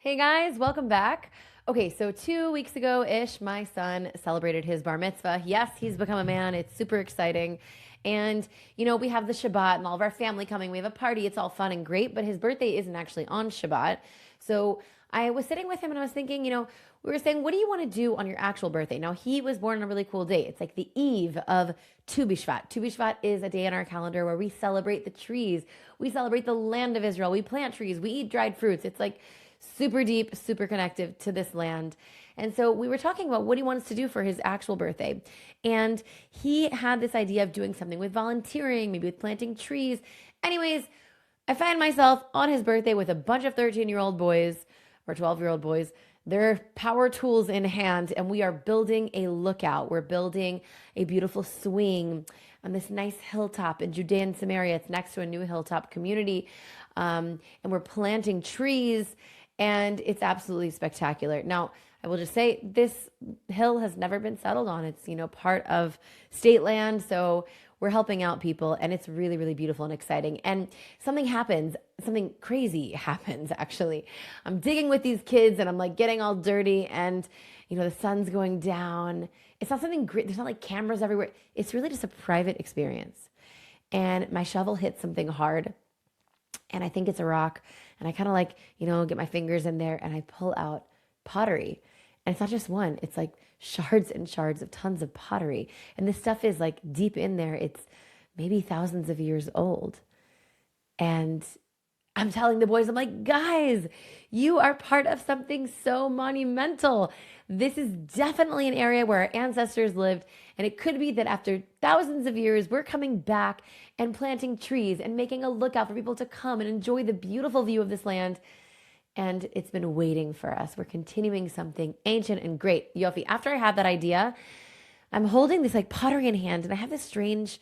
Hey guys, welcome back. Okay, so 2 weeks ago-ish, my son celebrated his bar mitzvah. Yes, he's become a man. It's super exciting. And, we have the Shabbat and all of our family coming. We have a party. It's all fun and great, but his birthday isn't actually on Shabbat. So I was sitting with him and I was thinking, we were saying, what do you want to do on your actual birthday? Now, he was born on a really cool day. It's like the eve of Tu B'Shvat. Tu B'Shvat is a day in our calendar where we celebrate the trees. We celebrate the land of Israel. We plant trees. We eat dried fruits. It's like super deep, super connected to this land. And so we were talking about what he wants to do for his actual birthday. And he had this idea of doing something with volunteering, maybe with planting trees. Anyways, I find myself on his birthday with a bunch of 13-year-old boys or 12-year-old boys, their power tools in hand, and we are building a lookout. We're building a beautiful swing on this nice hilltop in Judea and Samaria. It's next to a new hilltop community. And we're planting trees, and it's absolutely spectacular. Now, I will just say this hill has never been settled on. It's, part of state land. So we're helping out people, and it's really, really beautiful and exciting. And something crazy happens, actually. I'm digging with these kids, and I'm like getting all dirty, and, the sun's going down. It's not something great. There's not like cameras everywhere. It's really just a private experience. And my shovel hits something hard, and I think it's a rock. And I kind of like, get my fingers in there, and I pull out pottery. And it's not just one, it's like shards and shards of tons of pottery. And this stuff is like deep in there. It's maybe thousands of years old. And I'm telling the boys, I'm like, guys, you are part of something so monumental. This is definitely an area where our ancestors lived. And it could be that after thousands of years, we're coming back and planting trees and making a lookout for people to come and enjoy the beautiful view of this land. And it's been waiting for us. We're continuing something ancient and great. Yofi, after I had that idea, I'm holding this like pottery in hand, and I have this strange,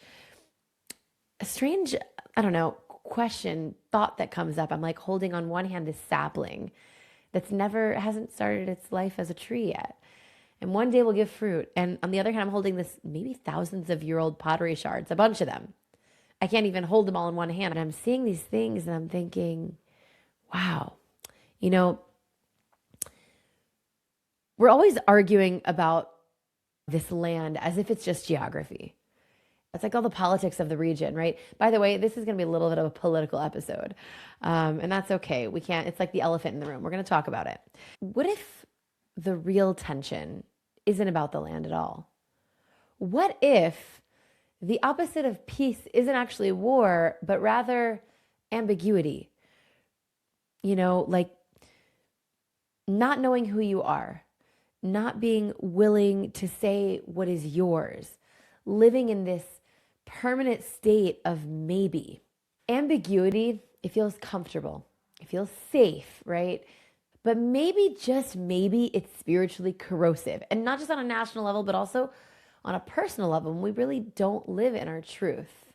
I don't know, thought that comes up. I'm like holding on one hand this sapling hasn't started its life as a tree yet. And one day will give fruit. And on the other hand, I'm holding this maybe thousands of year old pottery shards, a bunch of them. I can't even hold them all in one hand. And I'm seeing these things and I'm thinking, wow, we're always arguing about this land as if it's just geography. It's like all the politics of the region, right? By the way, this is going to be a little bit of a political episode. And that's okay. It's like the elephant in the room. We're going to talk about it. What if the real tension isn't about the land at all? What if the opposite of peace isn't actually war, but rather ambiguity? Like not knowing who you are, not being willing to say what is yours, living in this permanent state of maybe. Ambiguity, it feels comfortable. It feels safe, right? But maybe, just maybe, it's spiritually corrosive. And not just on a national level, but also on a personal level when we really don't live in our truth.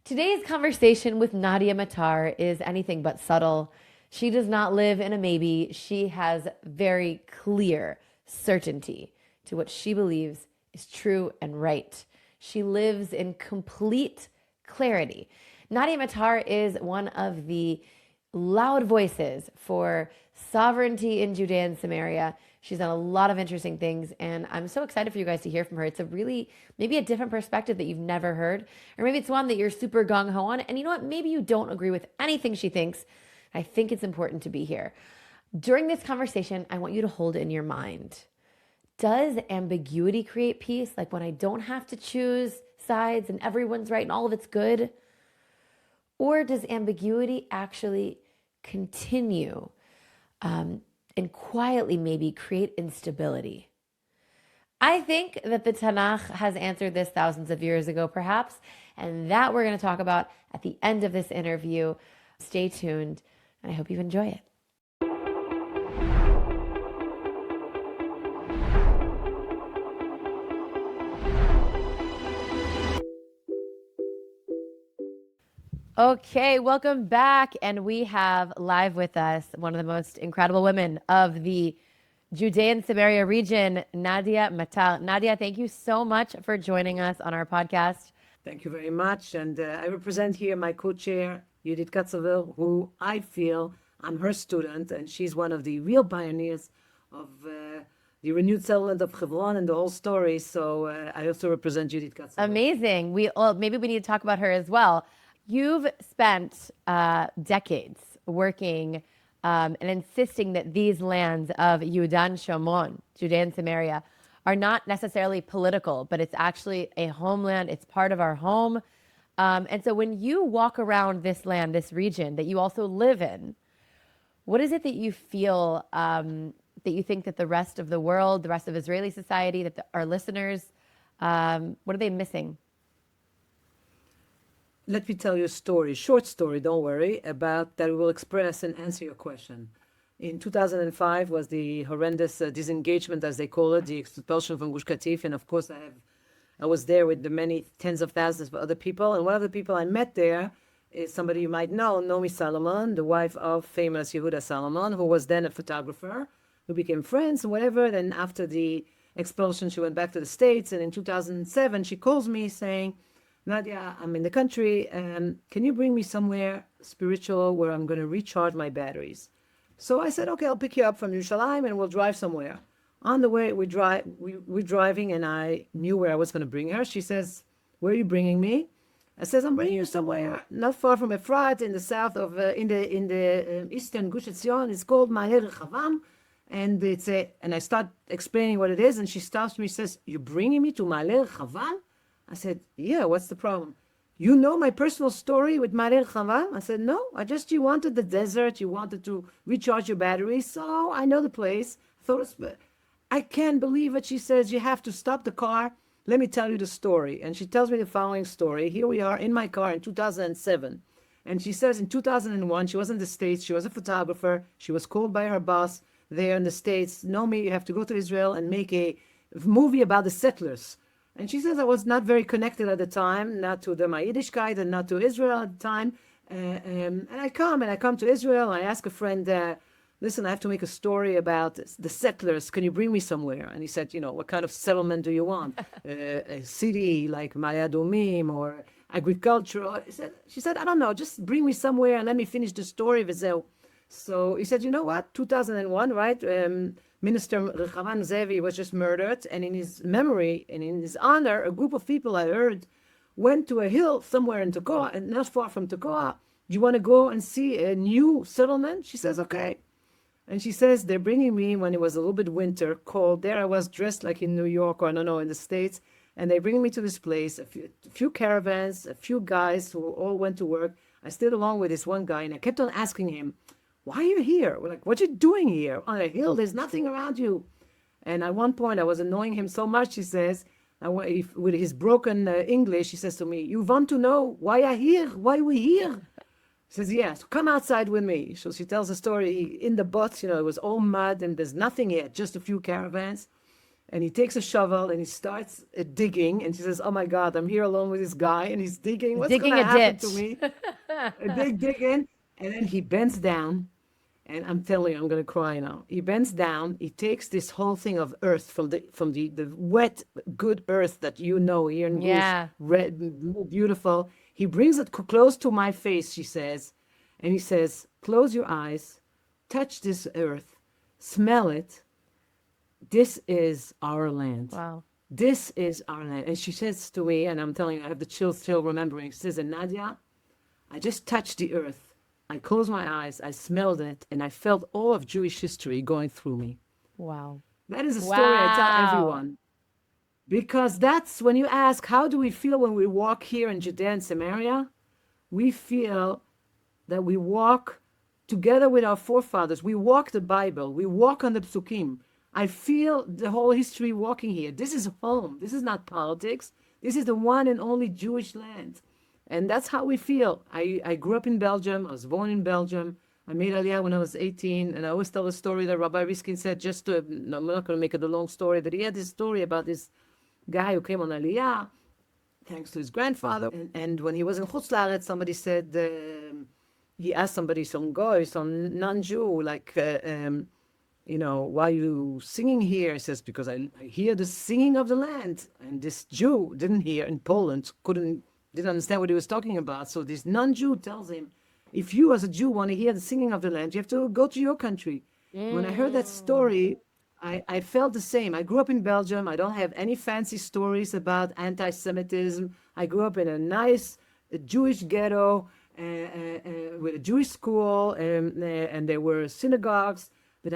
Today's conversation with Nadia Matar is anything but subtle. She does not live in a maybe. She has very clear certainty to what she believes is true and right. She lives in complete clarity. Nadia Matar is one of the loud voices for sovereignty in Judea and Samaria. She's done a lot of interesting things, and I'm so excited for you guys to hear from her. It's maybe a different perspective that you've never heard, or maybe it's one that you're super gung-ho on, and you know what? Maybe you don't agree with anything she thinks. I think it's important to be here. During this conversation, I want you to hold it in your mind. Does ambiguity create peace? Like when I don't have to choose sides and everyone's right and all of it's good? Or does ambiguity actually continue and quietly maybe create instability? I think that the Tanakh has answered this thousands of years ago, perhaps, and that we're going to talk about at the end of this interview. Stay tuned, and I hope you enjoy it. Okay, welcome back. And we have live with us one of the most incredible women of the Judean Samaria region, Nadia Matar. Nadia, thank you so much for joining us on our podcast. Thank you very much. And I represent here my co-chair, Judith Katzover, who I feel I'm her student, and she's one of the real pioneers of the renewed settlement of Hebron and the whole story. So I also represent Judith Katzenberg. Amazing. Maybe we need to talk about her as well. You've spent decades working and insisting that these lands of Yudan Shomron, Judea and Samaria, are not necessarily political, but it's actually a homeland. It's part of our home. And so when you walk around this land, this region that you also live in, what is it that you feel that you think that the rest of the world, the rest of Israeli society, that our listeners, what are they missing? Let me tell you a story, short story, don't worry, about that will express and answer your question. In 2005 was the horrendous disengagement, as they call it, the expulsion from Gush Katif, and of course I was there with the many tens of thousands of other people, and one of the people I met there is somebody you might know, Naomi Salomon, the wife of famous Yehuda Salomon, who was then a photographer. We became friends and whatever. Then after the expulsion, she went back to the States, and in 2007 she calls me saying, Nadia, I'm in the country, and can you bring me somewhere spiritual where I'm going to recharge my batteries? So I said, okay, I'll pick you up from Yerushalayim and we'll drive somewhere. On the way, we're driving, and I knew where I was going to bring her. She says, where are you bringing me? I says, I'm bringing you somewhere not far from Efrat in the south of, in the eastern Gush Etzion. It's called Ma'ale Rechavam. And I start explaining what it is, and she stops me, says, you're bringing me to Ma'ale Rechavam? I said, yeah, what's the problem? You know my personal story with Ma'ale Rechavam? I said, no, you wanted the desert, you wanted to recharge your batteries, so I know the place. I can't believe it. She says, you have to stop the car. Let me tell you the story. And she tells me the following story. Here we are in my car in 2007. And she says in 2001, she was in the States. She was a photographer. She was called by her boss there in the States. Naomi, you have to go to Israel and make a movie about the settlers. And she says I was not very connected at the time, not to the Yiddishkeit and not to Israel at the time. And I come to Israel. I ask a friend, listen, I have to make a story about the settlers. Can you bring me somewhere? And he said, what kind of settlement do you want? A city like Ma'ale Adumim or agriculture? She said, I don't know, just bring me somewhere and let me finish the story. So he said, you know what, 2001, right? Minister Rechavan Zevi was just murdered. And in his memory and in his honor, a group of people I heard went to a hill somewhere in Tekoa, and not far from Tekoa. Do you want to go and see a new settlement? She says, okay. And she says, they're bringing me when it was a little bit winter, cold. There I was dressed like in New York or I don't know, in the States. And they bring me to this place, a few caravans, a few guys who all went to work. I stayed along with this one guy, and I kept on asking him, why are you here? We're like, what are you doing here? On a hill, there's nothing around you. And at one point, I was annoying him so much, he says, with his broken English, he says to me, you want to know why I here? Why we here? He says, yes, come outside with me. So she tells the story in the butts, it was all mud and there's nothing yet, just a few caravans. And he takes a shovel and he starts digging. And she says, oh my God, I'm here alone with this guy and he's digging. What's going to happen to me? A big digging. And then he bends down. And I'm telling you, I'm going to cry now. He bends down. He takes this whole thing of earth from the wet, good earth that here in Greece, red, beautiful. He brings it close to my face, she says, and he says, close your eyes, touch this earth, smell it. This is our land. Wow. This is our land. And she says to me, and I'm telling you, I have the chills still remembering. She says, and Nadia, I just touched the earth. I closed my eyes, I smelled it, and I felt all of Jewish history going through me. Wow. That is a story I tell everyone. Because that's when you ask, how do we feel when we walk here in Judea and Samaria? We feel that we walk together with our forefathers. We walk the Bible. We walk on the Psukim. I feel the whole history walking here. This is home. This is not politics. This is the one and only Jewish land. And that's how we feel. I grew up in Belgium. I was born in Belgium. I made Aliyah when I was 18. And I always tell the story that Rabbi Riskin said, I'm not going to make it a long story, that he had this story about this guy who came on Aliyah, thanks to his grandfather. And when he was in Chutz La'aretz, somebody said, he asked somebody, some guy, some non-Jew, like, why are you singing here? He says, because I hear the singing of the land. And this Jew didn't hear in Poland, didn't understand what he was talking about. So this non-Jew tells him, if you as a Jew want to hear the singing of the land, you have to go to your country. When I heard that story, I felt the same. I grew up in Belgium. I don't have any fancy stories about anti-Semitism. I grew up in a nice Jewish ghetto with a Jewish school, and there were synagogues. But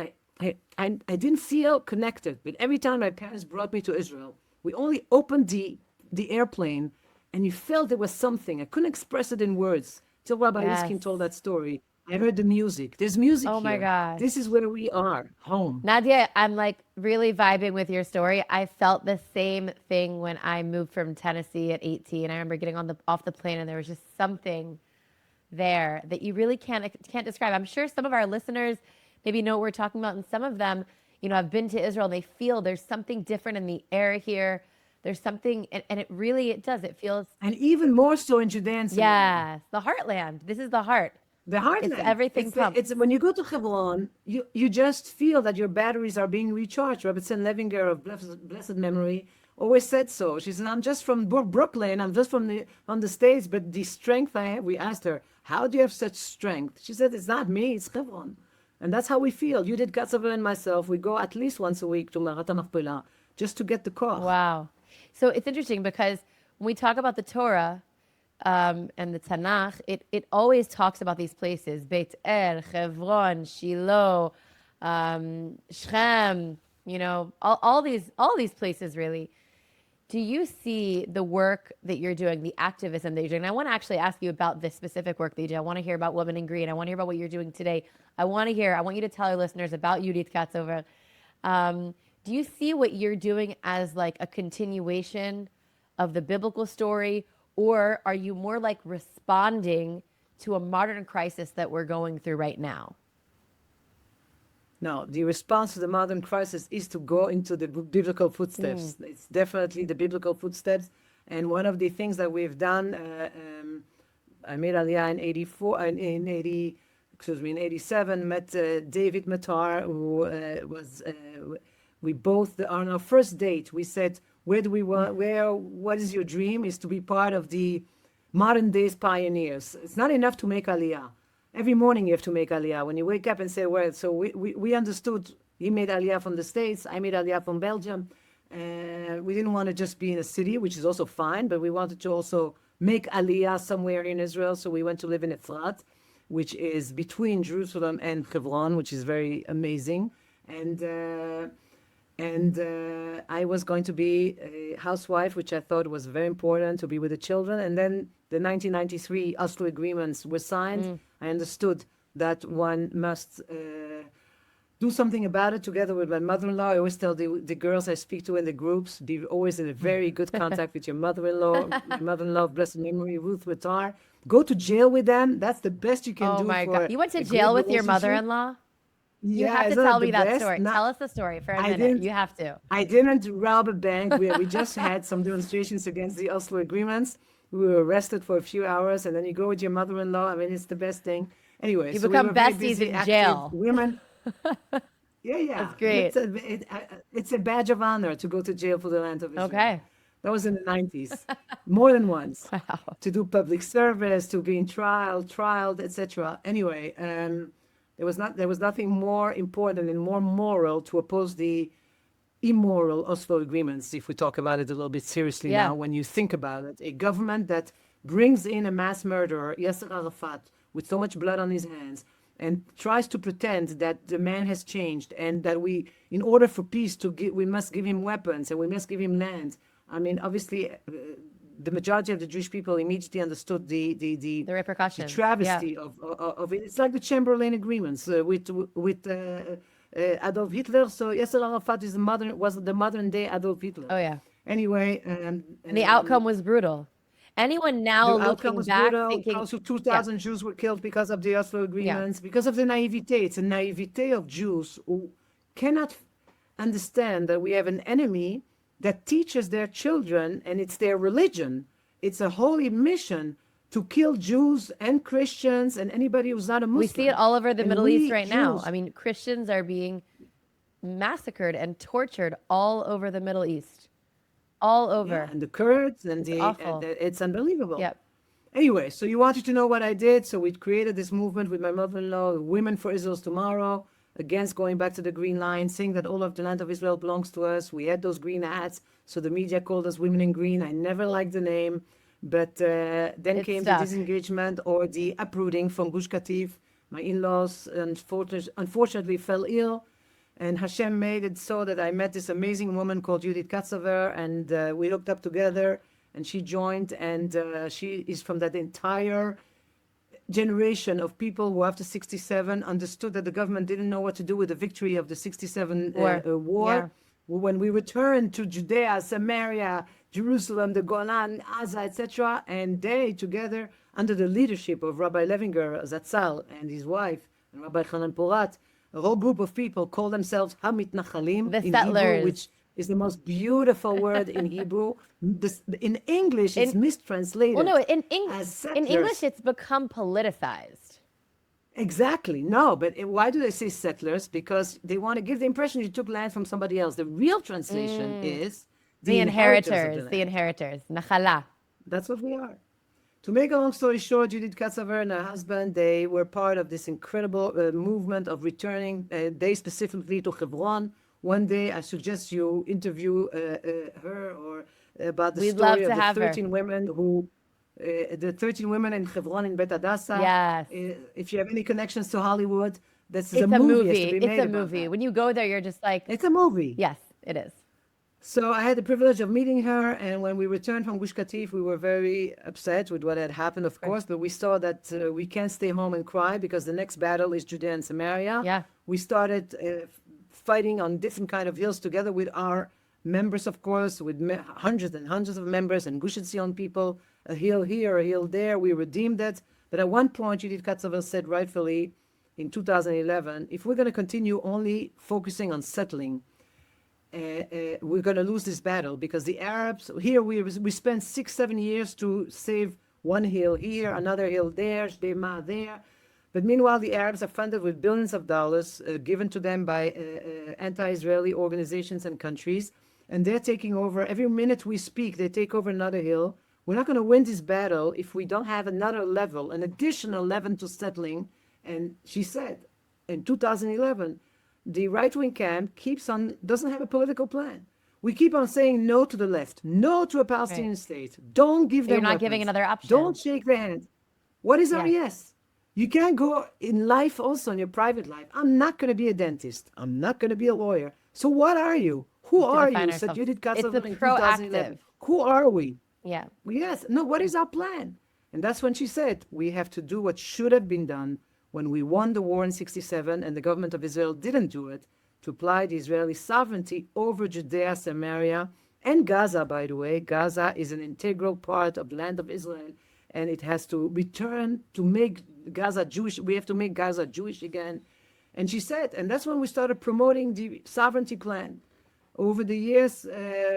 I didn't feel connected. But every time my parents brought me to Israel, we only opened the airplane, and you felt there was something. I couldn't express it in words till Rabbi Yes. Iskin told that story. I heard the music. There's music Oh my here. gosh. This is where we are, home. Nadia, I'm like really vibing with your story. I felt the same thing when I moved from Tennessee at 18. I remember getting off the plane and there was just something there that you really can't describe. I'm sure some of our listeners maybe know what we're talking about, and some of them, have been to Israel and they feel there's something different in the air here. There's something, and it does. It feels, And even more so in Judea and Samaria. yes, the heartland. This is the heart. The heartland. everything pumped. It's when you go to Hebron, you just feel that your batteries are being recharged. Robertson Levinger of blessed memory always said so. She said, "I'm just from Brooklyn. I'm just on the States, but the strength I have." We asked her, "How do you have such strength?" She said, "It's not me. It's Hebron." And that's how we feel. You did Katzavel and myself. We go at least once a week to Marat HaMachpelah just to get the koch. Wow. So it's interesting because when we talk about the Torah and the Tanakh, it always talks about these places: Beit El, Hebron, Shiloh, Shechem. All these places really. Do you see the work that you're doing, the activism that you're doing? And I want to actually ask you about this specific work that you do. I want to hear about Women in Green. I want to hear about what you're doing today. I want you to tell our listeners about Yudit Katzover. Do you see what you're doing as like a continuation of the biblical story, or are you more like responding to a modern crisis that we're going through right now? No, the response to the modern crisis is to go into the biblical footsteps. It's definitely the biblical footsteps. And one of the things that we've done, I made Aliyah in 84, in 87, met David Matar, who we both, on our first date, we said, what is your dream? Is to be part of the modern days pioneers. It's not enough to make Aliyah. Every morning you have to make Aliyah. When you wake up and say, well, so we understood. He made Aliyah from the States. I made Aliyah from Belgium. We didn't want to just be in a city, which is also fine, but we wanted to also make Aliyah somewhere in Israel. So we went to live in Efrat, which is between Jerusalem and Hebron, which is very amazing. And I was going to be a housewife, which I thought was very important, to be with the children. And then the 1993 Oslo agreements were signed. I understood that one must do something about it together with my mother-in-law. I always tell the girls I speak to in the groups, be always in a very good contact with your mother-in-law. My mother-in-law, of blessed memory, Ruth Matar. Go to jail with them. That's the best you can do. Oh my for God. You went to a good jail with your relationship. mother-in-law? You Yeah, have to isn't tell the me that best? story. Not- Tell us the story for a I minute. didn't- You have to. I didn't rob a bank. We just had some demonstrations against the Oslo agreements. We were arrested for a few hours, and then you go with your mother-in-law. I mean, it's the best thing. Anyway, You so we become were very besties busy, in active jail. women. Yeah. That's great. It's a badge of honor to go to jail for the land of Israel. Okay. That was in the 90s, more than once. Wow. To do public service, to be in trialed, etc. Anyway, there was nothing more important and more moral to oppose the immoral Oslo agreements, if we talk about it a little bit seriously Yeah. now, when you think about it. A government that brings in a mass murderer, Yasser Arafat, with so much blood on his hands, and tries to pretend that the man has changed and that in order for peace we must give him weapons and we must give him land. I mean, obviously, the majority of the Jewish people immediately understood the The repercussions. travesty of it. It's like the Chamberlain agreements with Adolf Hitler. So Yasser Arafat was the modern day Adolf Hitler. Oh, yeah. Anyway, And the outcome was brutal. Anyone now the outcome looking was back brutal. thinking, Also, 2,000 Jews were killed because of the Oslo agreements, because of the naivete. It's a naivete of Jews who cannot understand that we have an enemy that teaches their children, and it's their religion. It's a holy mission to kill Jews and Christians and anybody who's not a Muslim. we see it all over the And Middle we East right now. Jews- I mean, Christians are being massacred and tortured all over the Middle East. All over. Yeah, and the Kurds and awful. it's unbelievable. Yep. Anyway, so you wanted to know what I did. So we created this movement with my mother-in-law, Women for Israel's Tomorrow, against going back to the Green Line, saying that all of the land of Israel belongs to us. We had those green hats. So the media called us Women in Green. I never liked the name. But then It came the stuck. disengagement or the uprooting from Gush Katif. My in-laws unfortunately fell ill. And Hashem made it so that I met this amazing woman called Judith Katzover, and we hooked up together, and she joined, and she is from that entire generation of people who after 67 understood that the government didn't know what to do with the victory of the 67 war. Yeah. When we returned to Judea, Samaria, Jerusalem, the Golan, Gaza, etc., and they together, under the leadership of Rabbi Levinger Zatzal and his wife, and Rabbi Hanan Porat, a whole group of people call themselves Hamitnachalim The in settlers. Hebrew, which is the most beautiful word in Hebrew. In English, it's mistranslated. Well, no, in as English, settlers. it's become politicized. Exactly. No, but why do they say settlers? Because they want to give the impression you took land from somebody else. The real translation is The inheritors of inheritors, the the land. inheritors, nachala. That's what we are. To make a long story short, Judith Katzover and her husband, they were part of this incredible movement of returning, they specifically to Hebron. One day, I suggest you interview her or about the We'd love story to of the have her. 13 women who, the 13 women in Hebron in Bet Hadassah. Yes. If you have any connections to Hollywood, this is It's a a movie. Has movie. to be It's made a about movie. that. When you go there, you're just like, It's a movie. yes, it is. So I had the privilege of meeting her, and when we returned from Gush Katif, we were very upset with what had happened, of course, but we saw that we can't stay home and cry because the next battle is Judea and Samaria. Yeah. We started fighting on different kind of hills together with our members, of course, with hundreds and hundreds of members and Gush Etzion people, a hill here, a hill there. We redeemed it. But at one point, Judith Katzover said rightfully in 2011, if we're going to continue only focusing on settling, we're going to lose this battle because the Arabs here we spent 6-7 years to save one hill here, another hill there, Shdema there, but meanwhile the Arabs are funded with billions of dollars given to them by anti-Israeli organizations and countries, and they're taking over every minute we speak. They take over another hill. We're not going to win this battle if we don't have another level, an additional level to settling. And she said in 2011, the right-wing camp doesn't have a political plan. We keep on saying no to the left, no to a Palestinian state. Don't give them You're not weapons. giving another option. Don't shake their hand. What is our Yeah. yes? You can't go in life also, in your private life. I'm not going to be a dentist. I'm not going to be a lawyer. So what are you? Who are define you? Said ourselves. Judith It's the Katzover in 2011. proactive. Who are we? Yeah. Yes. No, what is our plan? And that's when she said, we have to do what should have been done when we won the war in 67 and the government of Israel didn't do it, to apply the Israeli sovereignty over Judea, Samaria, and Gaza, by the way. Gaza is an integral part of the land of Israel, and it has to return to make Gaza Jewish. We have to make Gaza Jewish again. And she said, and that's when we started promoting the sovereignty plan. Over the years,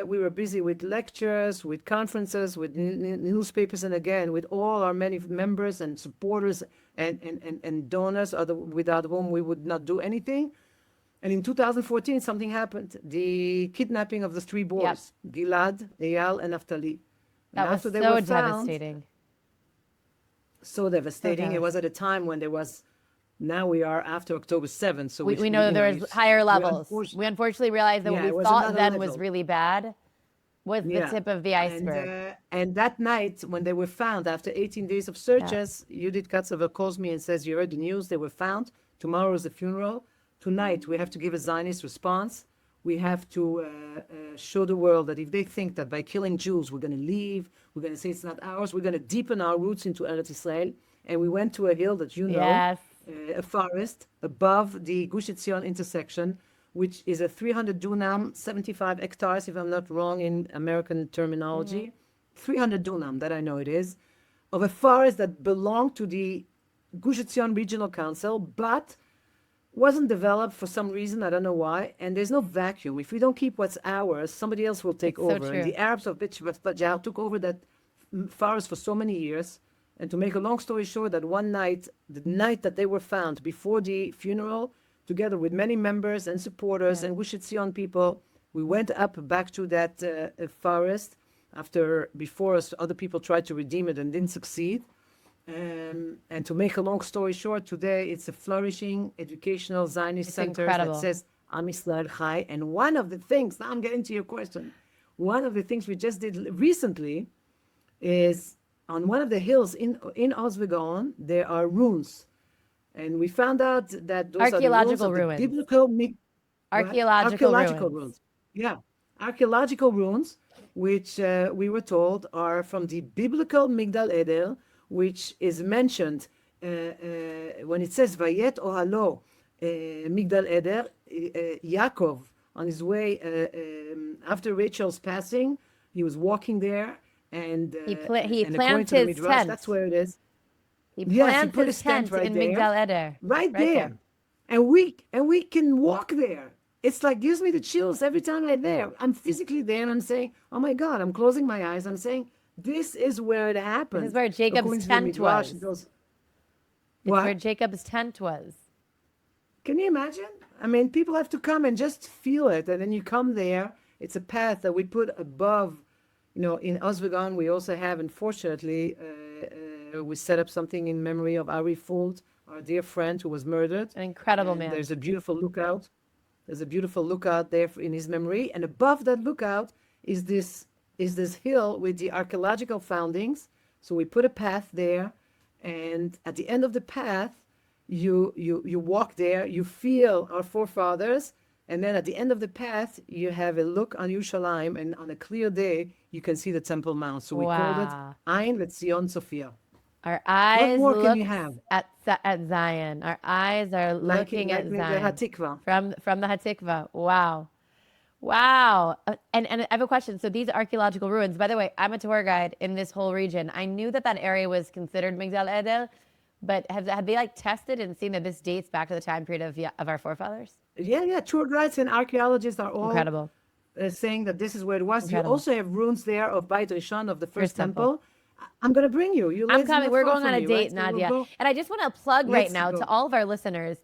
we were busy with lectures, with conferences, with newspapers, and again, with all our many members and supporters and donors, without whom we would not do anything. And in 2014, something happened. The kidnapping of the three boys, Gilad, Eyal, and Naftali. That And was after they so were found, devastating. so devastating. It was at a time when there was, now we are after October 7th. So We know that there was higher levels. We unfortunately realized that Yeah, what it we was thought another then was level. really bad was the tip of the iceberg. And that night, when they were found, after 18 days of searches, Judith Katzover calls me and says, you heard the news, they were found. Tomorrow is the funeral. Tonight, we have to give a Zionist response. We have to show the world that if they think that by killing Jews, we're going to leave, we're going to say it's not ours, we're going to deepen our roots into Eretz Israel. And we went to a hill that you know, Yes. a forest above the Gush Etzion intersection, which is a 300 dunam, 75 hectares, if I'm not wrong in American terminology. 300 dunam, that I know it is, of a forest that belonged to the Gush Etzion Regional Council, but wasn't developed for some reason, I don't know why, and there's no vacuum. If we don't keep what's ours, somebody else will take It's so over. true. And the Arabs of Bet Bajal took over that forest for so many years. And to make a long story short, that one night, the night that they were found before the funeral, together with many members and supporters and Gush Etzion people, we went up back to that forest, before us, other people tried to redeem it and didn't succeed. And to make a long story short, today it's a flourishing educational Zionist center incredible. that says Am Yisrael Chai. And one of the things, now I'm getting to your question, one of the things we just did recently is on one of the hills in Oswegon, there are ruins. And we found out that those Archaeological are the ruins. ruins of the biblical Archaeological ruins. Yeah, archaeological ruins, which we were told are from the biblical Migdal Eder, which is mentioned when it says Vayet Ohalo Migdal Eder. Yaakov, on his way after Rachel's passing, he was walking there, and He and according plants to the his Midrash, tent. that's where it is. He Yes, he plants put his his tent tent right in there. Migdal Eder. Right there. And we can walk there. It's like gives me the chills every time I'm there. I'm physically there and I'm saying, oh my God, I'm closing my eyes. I'm saying, this is where it happened. This is where Jacob's According to the tent Midrash, was. it goes, It's what? where Jacob's tent was. Can you imagine? I mean, people have to come and just feel it. And then you come there. It's a path that we put above. You know, in Oswegon, we also have, unfortunately, we set up something in memory of Ari Fuld, our dear friend who was murdered. An incredible And man. There's a beautiful lookout. There's a beautiful lookout there in his memory. And above that lookout is this hill with the archaeological foundings. So we put a path there. And at the end of the path, you walk there, you feel our forefathers. And then at the end of the path, you have a look on Yerushalayim, and on a clear day, you can see the Temple Mount. So we called it Wow. Ein Letzion Sophia. Our eyes more can look you have? at Zion. Our eyes are looking at the Zion Hatikva. from the Hatikva. Wow. Wow. And I have a question. So these archaeological ruins, by the way, I'm a tour guide in this whole region. I knew that area was considered Migdal Eder, but have they like tested and seen that this dates back to the time period of our forefathers? Yeah. Tour guides and archaeologists are all Incredible. Saying that this is where it was. Incredible. You also have ruins there of Beit Rishon, of the first temple. temple. I'm going to bring you. You I'm live coming. not We're far going on from a me, date, right? So we'll Nadia. go. And I just want to plug right Let's now go. to all of our listeners,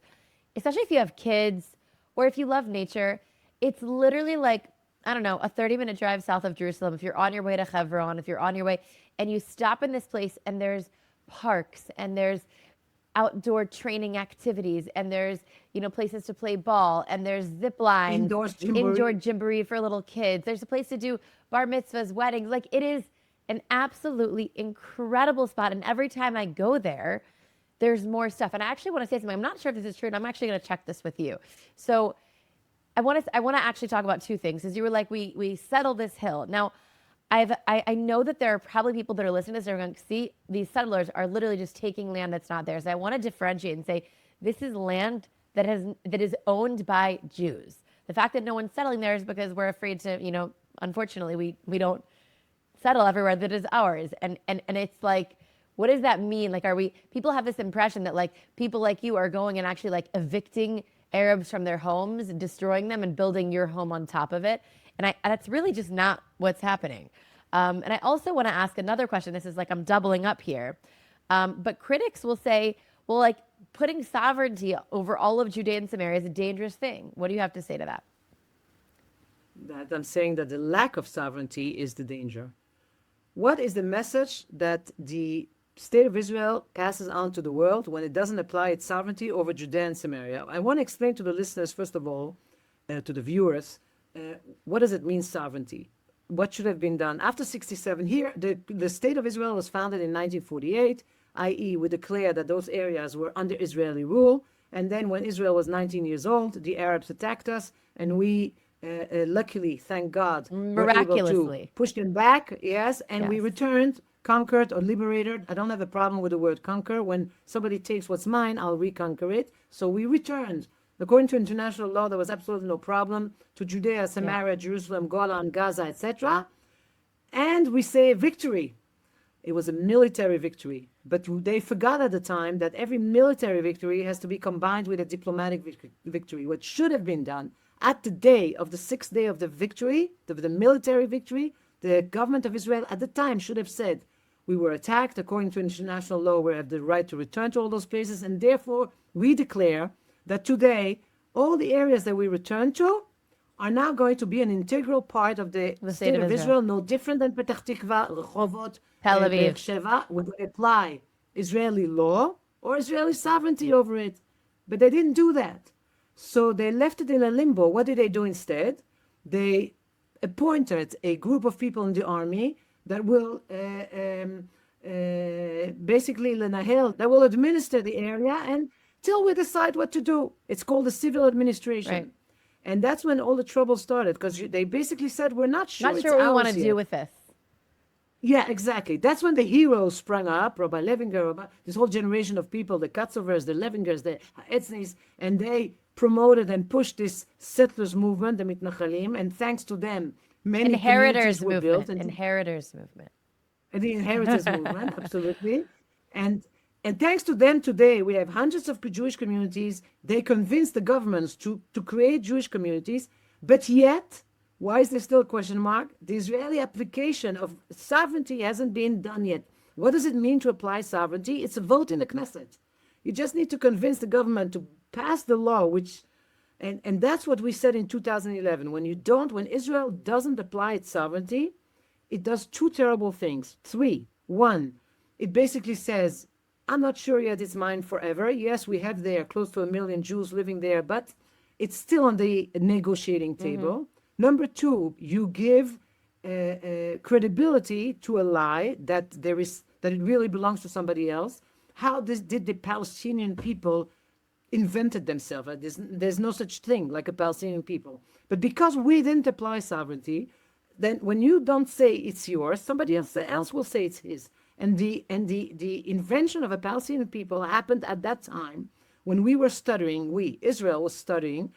especially if you have kids or if you love nature, it's literally like, I don't know, a 30-minute drive south of Jerusalem. If you're on your way to Hebron, if you're on your way and you stop in this place and there's parks and there's outdoor training activities and there's, places to play ball and there's zip lines, indoor jamboree for little kids. There's a place to do bar mitzvahs, weddings. Like it is an absolutely incredible spot. And every time I go there, there's more stuff. And I actually want to say something. I'm not sure if this is true, and I'm actually going to check this with you. So I want to actually talk about two things. As you were like, we settled this hill. Now, I know that there are probably people that are listening to this that are going to see these settlers are literally just taking land that's not theirs. I want to differentiate and say this is land that is owned by Jews. The fact that no one's settling there is because we're afraid to, unfortunately, we don't settle everywhere that is ours. And it's like, what does that mean? Like, people have this impression that like people like you are going and actually like evicting Arabs from their homes, destroying them and building your home on top of it. And that's really just not what's happening. And I also want to ask another question. This is like, I'm doubling up here. But critics will say, well, like putting sovereignty over all of Judea and Samaria is a dangerous thing. What do you have to say to that? That I'm saying that the lack of sovereignty is the danger. What is the message that the state of Israel passes on to the world when it doesn't apply its sovereignty over Judea and Samaria? I want to explain to the listeners, first of all, to the viewers, what does it mean, sovereignty? What should have been done? After 67, here, the state of Israel was founded in 1948, i.e., we declared that those areas were under Israeli rule. And then when Israel was 19 years old, the Arabs attacked us, and we luckily, thank God, were able to Miraculously. push them back, yes, and we Yes. returned, conquered or liberated. I don't have a problem with the word conquer. When somebody takes what's mine, I'll reconquer it. So we returned. According to international law, there was absolutely no problem to Judea, Samaria, Jerusalem, Golan, Gaza, etc. And we say victory. It was a military victory. But they forgot at the time that every military victory has to be combined with a diplomatic victory. What should have been done at the day of the sixth day of the victory, the military victory, the government of Israel at the time should have said, we were attacked. According to international law, we have the right to return to all those places. And therefore, we declare that today, all the areas that we return to are now going to be an integral part of the state of Israel, no different than Petach Tikva, Rehovot, Tel Be'er Aviv. Sheva, would apply Israeli law or Israeli sovereignty over it. But they didn't do that. So they left it in a limbo. What did they do instead? They appointed a group of people in the army that will basically that will administer the area until we decide what to do. It's called the civil administration. Right. And that's when all the trouble started, because they basically said, we're not sure Not it's sure what we ours want to yet. do with this. Yeah, exactly. That's when the heroes sprung up, Rabbi Levinger, this whole generation of people, the Katzovers, the Levingers, the Etznis, and they promoted and pushed this settlers movement, the Mitnachalim, and thanks to them, many Inheritors communities were built. movement. Inheritors movement. And the inheritance movement, absolutely. And thanks to them today, we have hundreds of Jewish communities. They convinced the governments to create Jewish communities, but yet, why is there still a question mark? The Israeli application of sovereignty hasn't been done yet. What does it mean to apply sovereignty? It's a vote in the Knesset. You just need to convince the government to pass the law, and that's what we said in 2011. When Israel doesn't apply its sovereignty, it does two terrible things. Three. One, it basically says, I'm not sure yet it's mine forever. Yes, we have there close to 1 million Jews living there, but it's still on the negotiating table. Number two, you give credibility to a lie that it really belongs to somebody else. How did the Palestinian people invented themselves? There's no such thing like a Palestinian people. But because we didn't apply sovereignty, then when you don't say it's yours, somebody else will say it's his. And the invention of a Palestinian people happened at that time when we were stuttering. Israel was stuttering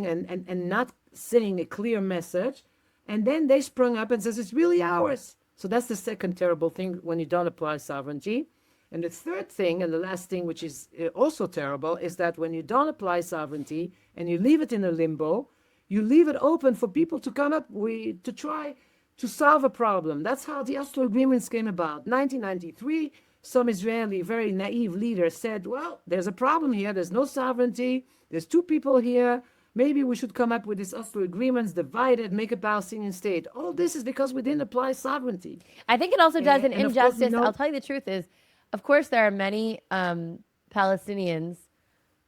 and not saying a clear message. And then they sprung up and says it's really ours. So that's the second terrible thing when you don't apply sovereignty. And the third thing, and the last thing, which is also terrible, is that when you don't apply sovereignty and you leave it in a limbo, you leave it open for people to come up to try to solve a problem. That's how the Oslo agreements came about. 1993, some Israeli, very naive leader said, well, there's a problem here. There's no sovereignty. There's two people here. Maybe we should come up with these Oslo agreements, divide it, make a Palestinian state. All this is because we didn't apply sovereignty. I think it also does an and of course, injustice. I'll tell you the truth is, of course, there are many Palestinians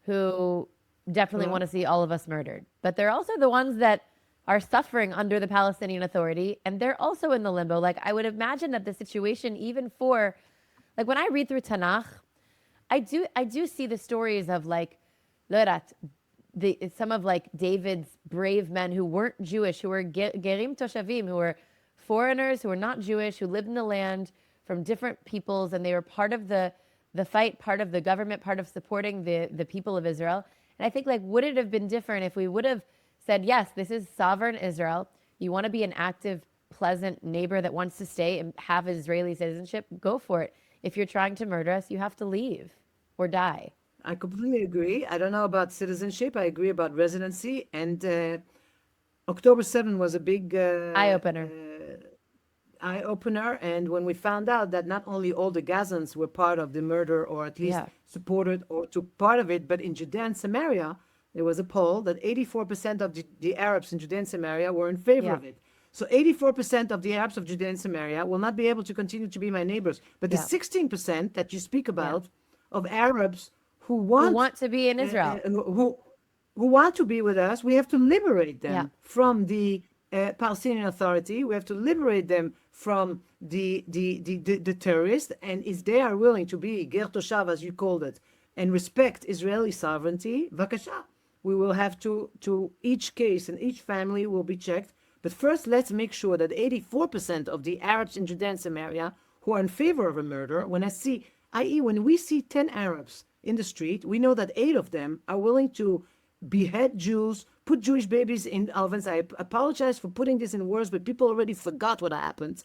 who definitely want to see all of us murdered. But they're also the ones that are suffering under the Palestinian Authority, and they're also in the limbo. Like, I would imagine that the situation, even for, like, when I read through Tanakh, I do see the stories of, like, some of, like, David's brave men who weren't Jewish, who were Gerim Toshavim, who were foreigners, who were not Jewish, who lived in the land from different peoples, and they were part of the fight, part of the government, part of supporting the people of Israel. And I think, like, would it have been different if we would have said, yes, this is sovereign Israel. You want to be an active, pleasant neighbor that wants to stay and have Israeli citizenship? Go for it. If you're trying to murder us, you have to leave or die. I completely agree. I don't know about citizenship. I agree about residency. And October 7 was a big eye-opener. And when we found out that not only all the Gazans were part of the murder, or at least supported or took part of it, but in Judea and Samaria, there was a poll that 84% of the Arabs in Judea and Samaria were in favor of it. So 84% of the Arabs of Judea and Samaria will not be able to continue to be my neighbors. But the 16% that you speak about of Arabs who want to be in Israel, who want to be with us, we have to liberate them from the Palestinian Authority. We have to liberate them from the terrorists. And if they are willing to be ger toshav, as you called it, and respect Israeli sovereignty, vakasha, we will have to each case and each family will be checked. But first, let's make sure that 84% of the Arabs in Judea and Samaria who are in favor of a murder, when we see 10 Arabs in the street, we know that 8 of them are willing to behead Jews, put Jewish babies in ovens. I apologize for putting this in words, but people already forgot what happened.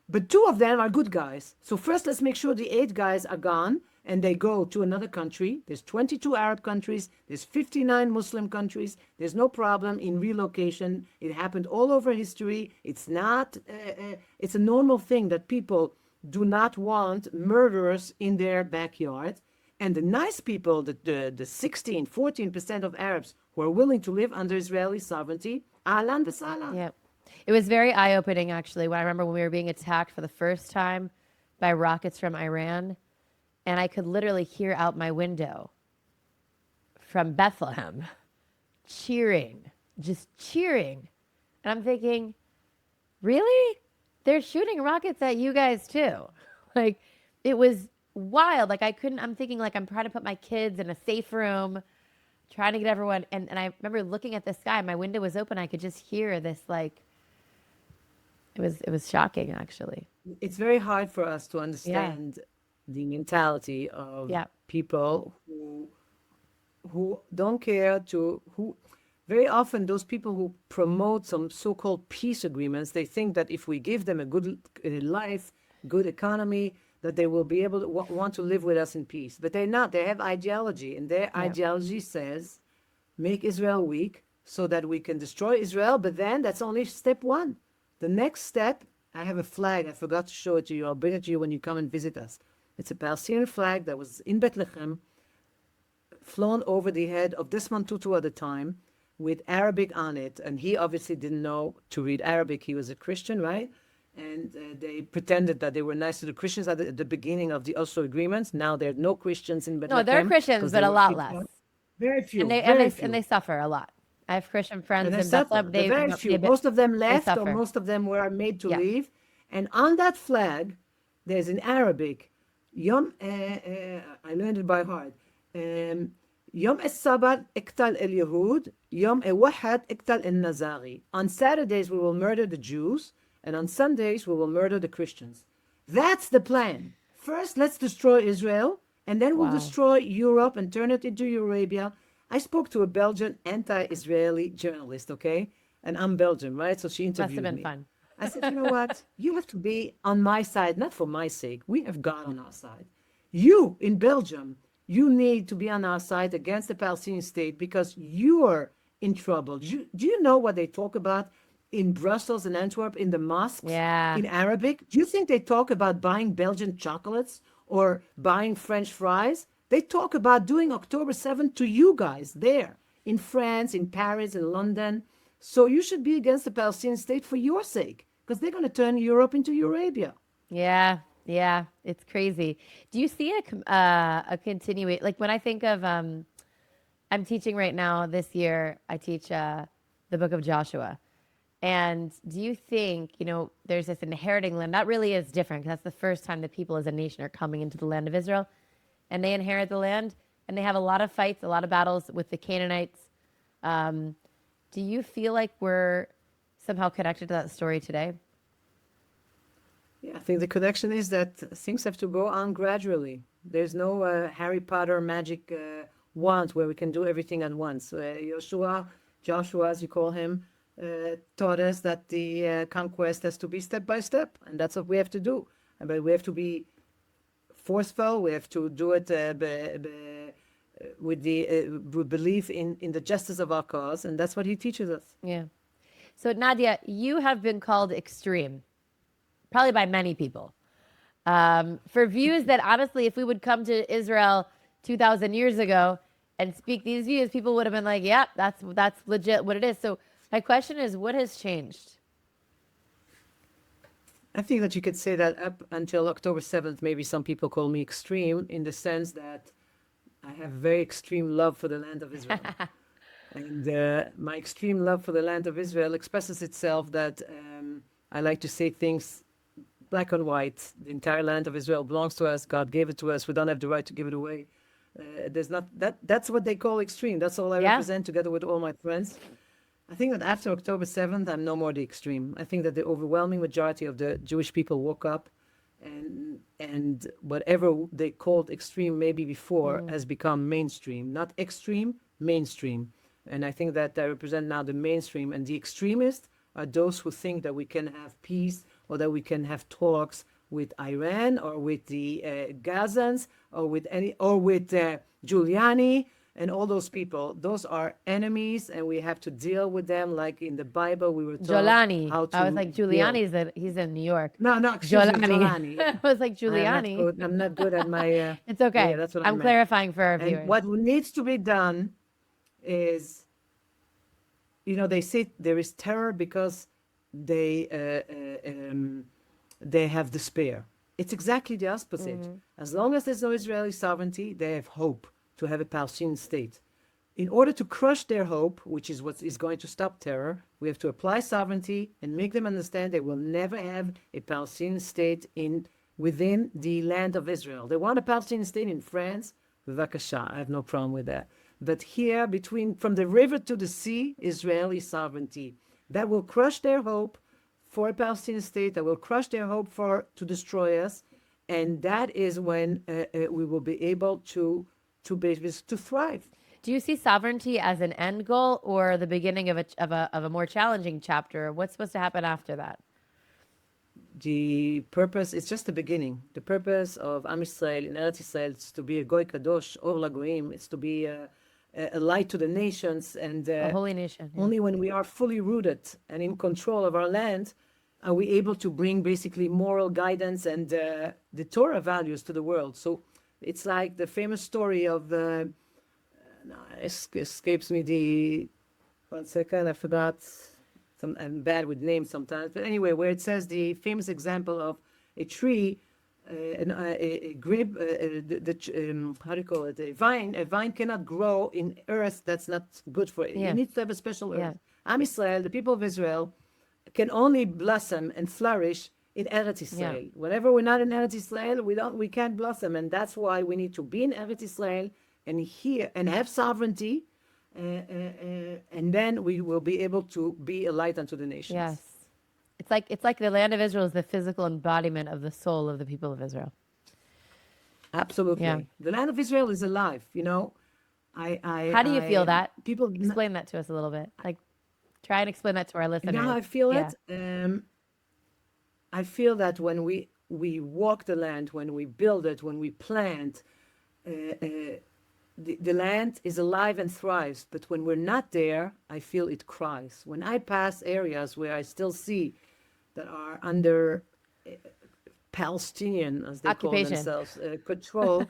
But 2 of them are good guys. So first, let's make sure the 8 guys are gone and they go to another country. There's 22 Arab countries. There's 59 Muslim countries. There's no problem in relocation. It happened all over history. It's not, it's a normal thing that people do not want murderers in their backyard. And the nice people, the 16, 14% of Arabs who are willing to live under Israeli sovereignty, ahlan v'sahlan. Yeah. It was very eye opening, actually, when I remember when we were being attacked for the first time by rockets from Iran. And I could literally hear out my window from Bethlehem cheering, just cheering. And I'm thinking, really? They're shooting rockets at you guys too. Like, it was wild. Like, I couldn't, I'm thinking, like, I'm trying to put my kids in a safe room, trying to get everyone. And I remember looking at the sky, my window was open. I could just hear this, like, it was shocking, actually. It's very hard for us to Yeah. understand the mentality of Yeah. people who don't care to who very often those people who promote some so-called peace agreements, they think that if we give them a good life, good economy, that they will be able to want to live with us in peace. But they're not. They have ideology, and their Yeah. ideology says make Israel weak so that we can destroy Israel. But then that's only step one. The next step, I have a flag. I forgot to show it to you. I'll bring it to you when you come and visit us. It's a Palestinian flag that was in Bethlehem, flown over the head of Desmond Tutu at the time, with Arabic on it. And he obviously didn't know to read Arabic. He was a Christian, right? And they pretended that they were nice to the Christians at the beginning of the Oslo agreements. Now there are no Christians in No, Bethlehem. they're Christians, 'cause but they a were lot kicked less. out. Very few, And they very and few. they suffer a lot. I have Christian friends And they in suffer. Bethlehem. They're very few. They Most of them left, or suffer. most of them were made to Yeah. leave. And on that flag, there's in Arabic, Yom, I learned it by heart. Yom السبت اقتل اليهود, Yom الوحد اقتل النزاري. On Saturdays, we will murder the Jews, and on Sundays, we will murder the Christians. That's the plan. First, let's destroy Israel, and then we'll Wow. destroy Europe and turn it into Eurabia. I spoke to a Belgian anti-Israeli journalist, okay? And I'm Belgian, right? So she Must have interviewed been me. fun. I said, you know what? You have to be on my side, not for my sake. We have God on our side. You in Belgium, you need to be on our side against the Palestinian state because you're in trouble. Do you know what they talk about in Brussels and Antwerp in the mosques Yeah. in Arabic? Do you think they talk about buying Belgian chocolates or buying French fries? They talk about doing October 7th to you guys there in France, in Paris, in London. So you should be against the Palestinian state for your sake because they're going to turn Europe into Eurabia. Yeah, yeah, it's crazy. Do you see a continuation? Like when I think of, I'm teaching right now this year. I teach the book of Joshua, and do you think there's this inheriting land that really is different? Because that's the first time the people as a nation are coming into the land of Israel, and they inherit the land, and they have a lot of fights, a lot of battles with the Canaanites. Do you feel like we're somehow connected to that story today? Yeah, I think the connection is that things have to go on gradually. There's no Harry Potter magic wand where we can do everything at once. Joshua, as you call him, taught us that the conquest has to be step by step, and that's what we have to do. But we have to be forceful. We have to do it with belief in the justice of our cause, and that's what he teaches us. Yeah. So Nadia, you have been called extreme, probably by many people, for views that honestly, if we would come to Israel 2,000 years ago and speak these views, people would have been like, "Yeah, that's legit what it is." So my question is, what has changed? I think that you could say that up until October 7th, maybe some people call me extreme in the sense that I have very extreme love for the land of Israel. And my extreme love for the land of Israel expresses itself that I like to say things black and white. The entire land of Israel belongs to us. God gave it to us. We don't have the right to give it away. There's not that's what they call extreme. That's all I Yeah. represent together with all my friends. I think that after October 7th, I'm no more the extreme. I think that the overwhelming majority of the Jewish people woke up and whatever they called extreme maybe before has become mainstream. Not extreme, mainstream. And I think that I represent now the mainstream. And the extremists are those who think that we can have peace or that we can have talks with Iran or with the Gazans or with Giuliani and all those people, those are enemies, and we have to deal with them. Like in the Bible, we were taught Giuliani. how I was to like, deal. He's in New York. No, no, excuse me, Giuliani. Yeah. I was like, I am not Giuliani. good. I'm not good at my. It's Yeah, okay. that's what I I'm meant. clarifying for our And viewers. what needs to be done is, they say there is terror because they they have despair. It's exactly the opposite. As long as there's no Israeli sovereignty, they have hope to have a Palestinian state. In order to crush their hope, which is what is going to stop terror, we have to apply sovereignty and make them understand they will never have a Palestinian state within the land of Israel. They want a Palestinian state in France. Bevakasha, I have no problem with that. But here, from the river to the sea, Israeli sovereignty. That will crush their hope for a Palestinian state. That will crush their hope to destroy us, and that is when we will be able to thrive. Do you see sovereignty as an end goal or the beginning of a more challenging chapter? What's supposed to happen after that? The purpose is just the beginning. The purpose of Am Yisrael in Eretz Yisrael is to be a goy kadosh, or lagoim. It's to be a light to the nations, and A holy nation. Yeah. only when we are fully rooted and in control of our land are we able to bring basically moral guidance and the Torah values to the world. So it's like the famous story of escapes me the 1 second, I forgot. I'm bad with names sometimes, but anyway, where it says the famous example of a tree, a grape, how do you call it? A vine. A vine cannot grow in earth that's not good for it. Yeah. It needs to have a special earth. Yeah. Am Yisrael, the people of Israel, can only blossom and flourish in Eretz Yisrael. Yeah. Whenever we're not in Eretz Yisrael, we can't blossom, and that's why we need to be in Eretz Yisrael and here and have sovereignty. And then we will be able to be a light unto the nations. Yes. It's like the land of Israel is the physical embodiment of the soul of the people of Israel. Absolutely. Yeah. The land of Israel is alive. How do you feel that? People Explain that to us a little bit. Like, try and explain that to our listeners. now I feel Yeah. it. I feel that when we walk the land, when we build it, when we plant, the land is alive and thrives. But when we're not there, I feel it cries. When I pass areas where I still see that are under Palestinian, as they call Occupation. themselves, control,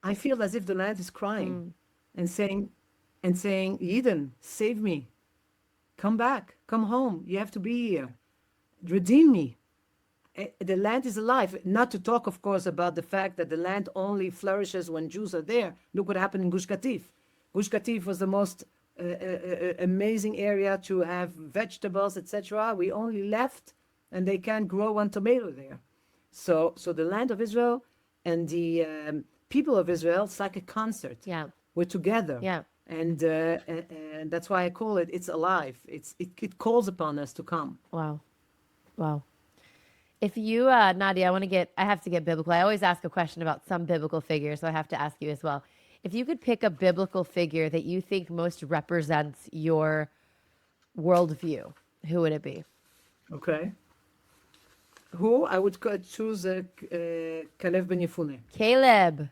I feel as if the land is crying and saying, Eden, save me. Come back. Come home. You have to be here. Redeem me. The land is alive. Not to talk, of course, about the fact that the land only flourishes when Jews are there. Look what happened in Gush Katif. Gush Katif was the most amazing area to have vegetables, etc. We only left, and they can't grow one tomato there. So the land of Israel and the people of Israel, it's like a concert. Yeah. We're together. Yeah. And that's why I call it's alive. It calls upon us to come. Wow. Wow. If you, Nadia, I have to get biblical. I always ask a question about some biblical figure, so I have to ask you as well. If you could pick a biblical figure that you think most represents your worldview, who would it be? Okay. Who? I would choose Caleb ben Yefune, Caleb.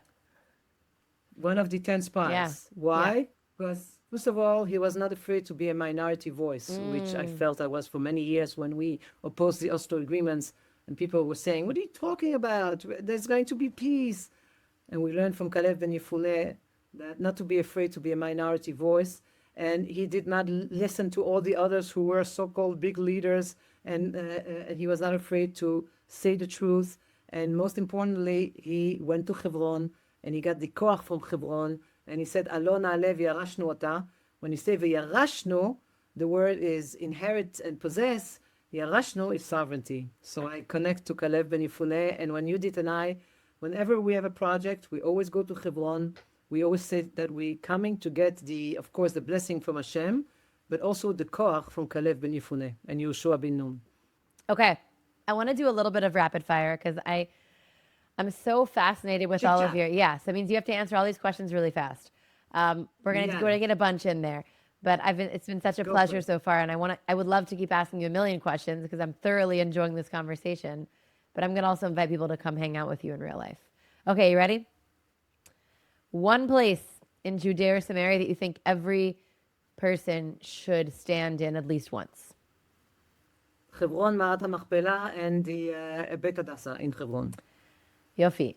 one of the 10 spies. Yeah. Why? Because, first of all, he was not afraid to be a minority voice, which I felt I was for many years when we opposed the Oslo agreements, and people were saying, what are you talking about? There's going to be peace. And we learned from Caleb ben Yefune that not to be afraid to be a minority voice. And he did not listen to all the others who were so-called big leaders. And he was not afraid to say the truth. And most importantly, he went to Hebron and he got the koach from Hebron. And he said, Alo na'aleh v'yarashnu ota. When you say v'yarashnu, the word is inherit and possess. Yarashnu is sovereignty. So I connect to Caleb ben Yefune. And when Yudit and I, whenever we have a project, we always go to Hebron. We always say that we coming to get of course, the blessing from Hashem, but also the koach from Caleb ben Yefune and Yehoshua ben Nun. Okay. I want to do a little bit of rapid fire because I'm so fascinated with all of your, yes, that means you have to answer all these questions really fast. We're gonna get a bunch in there, but it's been such a pleasure so far, and I would love to keep asking you a million questions because I'm thoroughly enjoying this conversation. But I'm gonna also invite people to come hang out with you in real life. Okay, you ready? One place in Judea or Samaria that you think every person should stand in at least once? Hebron, Marat HaMachpelah, and the Bet Hadassah in Hebron. Yofi.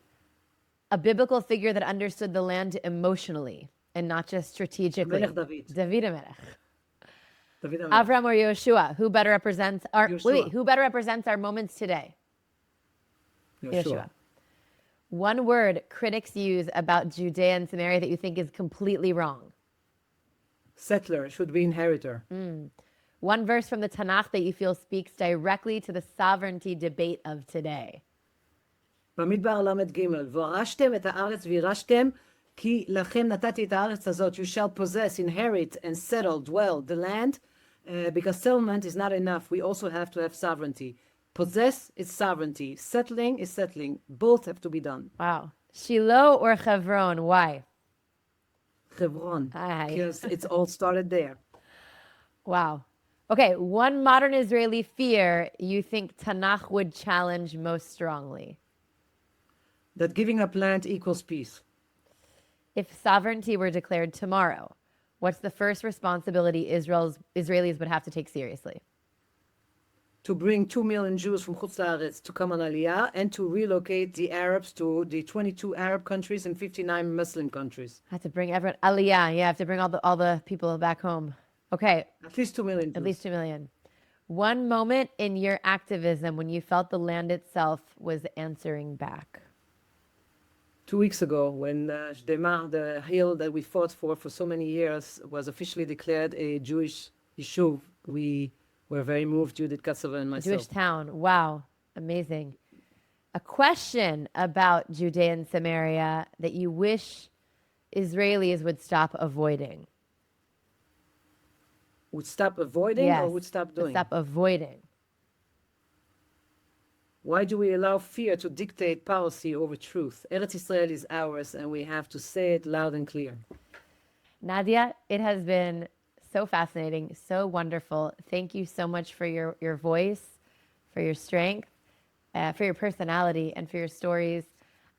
A biblical figure that understood the land emotionally and not just strategically. Melech David. David HaMelech. David HaMelech. Avram or Yeshua, who better represents our Yeshua. who better represents our moments today? Yeshua. One word critics use about Judea and Samaria that you think is completely wrong. Settler should be inheritor. One verse from the Tanakh that you feel speaks directly to the sovereignty debate of today. במדבר ל"ג, והרשתם את הארץ וירשתם, כי לכם נתתי את הארץ הזאת. You shall possess, inherit, and settle, dwell the land, because settlement is not enough. We also have to have sovereignty. Possess is sovereignty. Settling is settling. Both have to be done. Wow. Shiloh or Hebron? Why? Hebron, Aye. because it's all started there. Wow. Okay, one modern Israeli fear you think Tanakh would challenge most strongly. That giving up land equals peace. If sovereignty were declared tomorrow, what's the first responsibility Israelis would have to take seriously? To bring 2 million Jews from Chutz La'aretz to come on Aliyah, and to relocate the Arabs to the 22 Arab countries and 59 Muslim countries. I have to bring everyone. Aliyah, yeah, I have to bring all the people back home. Okay, At least 2 million Jews. at least 2 million. One moment in your activism when you felt the land itself was answering back. 2 weeks ago, when Shdema, the hill that we fought for so many years, was officially declared a Jewish yishuv, we were very moved, Judith Katzova and myself. Jewish town. Wow, amazing. A question about Judea and Samaria that you wish Israelis would stop avoiding. Would stop avoiding or would stop doing? Stop avoiding. Why do we allow fear to dictate policy over truth? Eretz Israel is ours, and we have to say it loud and clear. Nadia, it has been so fascinating, so wonderful. Thank you so much for your voice, for your strength, for your personality, and for your stories.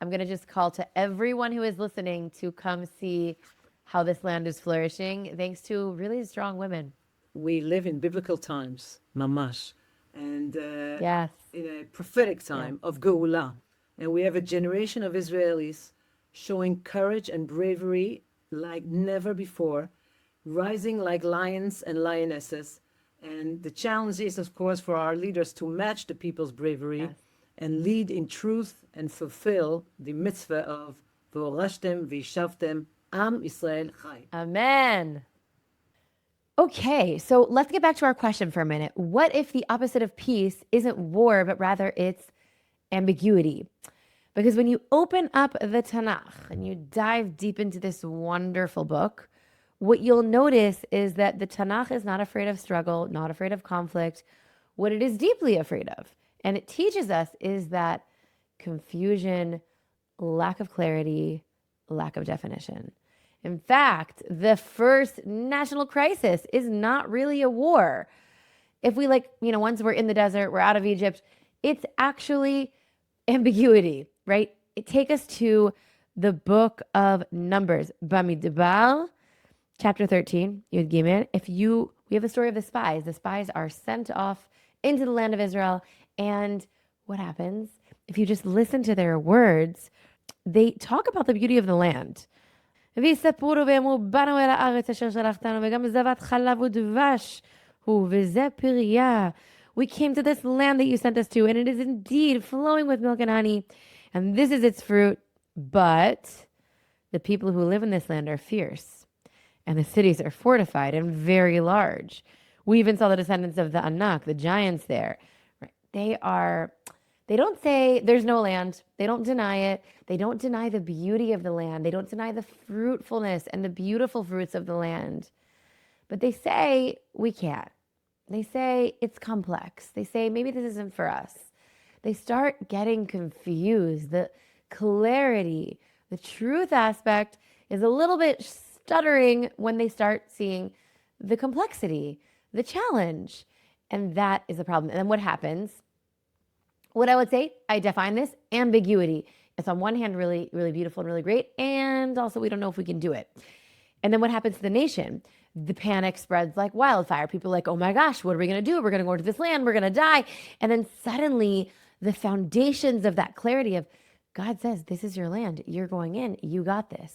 I'm going to just call to everyone who is listening to come see how this land is flourishing, thanks to really strong women. We live in biblical times, mamash, and Yes. in a prophetic time of Geulah. And we have a generation of Israelis showing courage and bravery like never before, rising like lions and lionesses. And the challenge is, of course, for our leaders to match the people's bravery Yes. and lead in truth and fulfill the mitzvah of V'orashtem v'yishavtem Am Yisrael Chai. Amen. Okay, so let's get back to our question for a minute. What if the opposite of peace isn't war, but rather it's ambiguity? Because when you open up the Tanakh and you dive deep into this wonderful book, what you'll notice is that the Tanakh is not afraid of struggle, not afraid of conflict. What it is deeply afraid of, and it teaches us, is that confusion, lack of clarity, lack of definition. In fact, the first national crisis is not really a war. If we once we're in the desert, we're out of Egypt, it's actually ambiguity, right? Take us to the book of Numbers, Bamidbar, chapter 13, Yud Gimel. We have a story of the spies. The spies are sent off into the land of Israel. And what happens? If you just listen to their words, they talk about the beauty of the land. ויספרו ויאמרו באנו אל הארץ אשר שלחתנו וגם זבת חלב ודבש הוא וזה פריה. We came to this land that you sent us to, and it is indeed flowing with milk and honey, and this is its fruit. But the people who live in this land are fierce, and the cities are fortified and very large. We even saw the descendants of the Anak, the giants there. They don't say there's no land. They don't deny it. They don't deny the beauty of the land. They don't deny the fruitfulness and the beautiful fruits of the land. But they say we can't. They say it's complex. They say maybe this isn't for us. They start getting confused. The clarity, the truth aspect is a little bit stuttering when they start seeing the complexity, the challenge. And that is a problem. And then what happens? What I would say, I define this ambiguity. It's on one hand really, really beautiful and really great, and also we don't know if we can do it. And then what happens to the nation? The panic spreads like wildfire. People are like, oh my gosh, what are we going to do? We're going to go to this land. We're going to die. And then suddenly the foundations of that clarity of God says, this is your land. You're going in. You got this.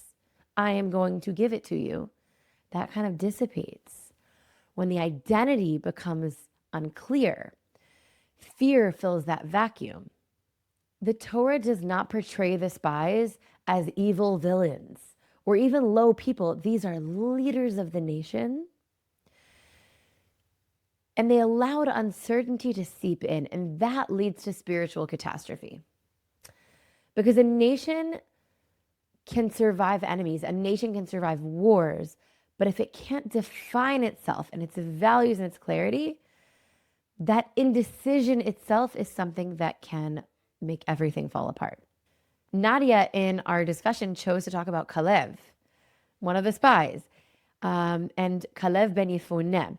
I am going to give it to you. That kind of dissipates. When the identity becomes unclear, fear fills that vacuum. The Torah does not portray the spies as evil villains or even low people. These are leaders of the nation. And they allowed uncertainty to seep in, and that leads to spiritual catastrophe. Because a nation can survive enemies, a nation can survive wars, but if it can't define itself and its values and its clarity, that indecision itself is something that can make everything fall apart. Nadia, in our discussion, chose to talk about Kalev, one of the spies, and Kalev ben Yefuneh.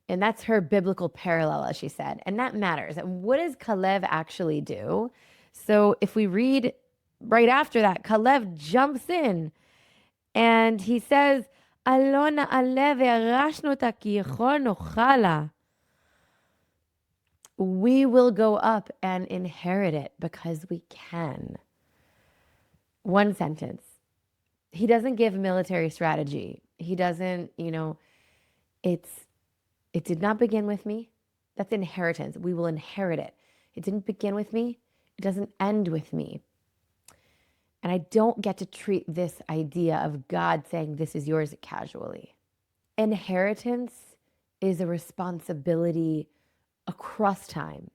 And that's her biblical parallel, as she said. And that matters. And what does Kalev actually do? So if we read right after that, Kalev jumps in and he says, Alona alev erashnota ki nochala. We will go up and inherit it because we can. One sentence. He doesn't give military strategy. He doesn't, it did not begin with me. That's inheritance. We will inherit it. It didn't begin with me. It doesn't end with me. And I don't get to treat this idea of God saying, this is yours casually. Inheritance is a responsibility across time.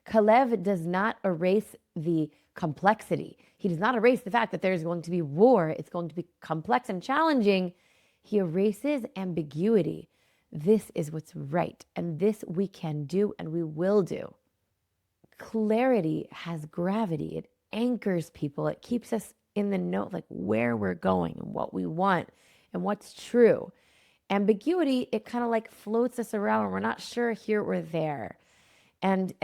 Kalev does not erase the complexity. He does not erase the fact that there's going to be war. It's going to be complex and challenging. He erases ambiguity. This is what's right, and this we can do and we will do. Clarity has gravity. It anchors people. It keeps us in the know, like where we're going and what we want and what's true. Ambiguity, it kind of like floats us around and we're not sure here or there. And